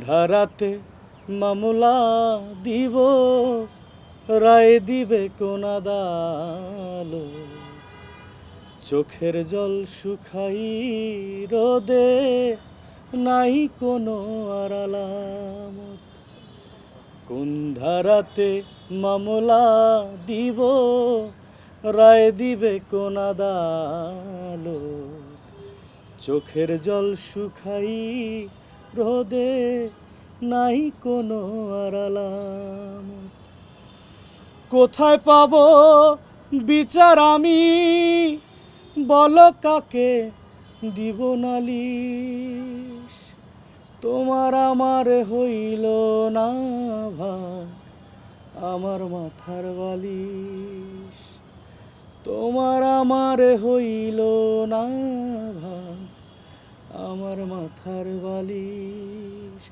ধারাতে মামলা দিব, রায় দিবে কোন আদালত? চোখের জল শুকাই রোদে, নাই কোনো আলামত। কোন ধারাতে মামলা দিব, রায় দিবে কোন আদালত? চোখের জল শুকাই রোদে, নাই কোনো আলামত। কোথায় পাবো বিচার আমি, বলো কাকে দিব নালিশ? তোমার আমার হইল না ভাগ, আমার মাথার বালিশ। তোমার আমার হইল না ভাগ, আমার মাথার বালিশ।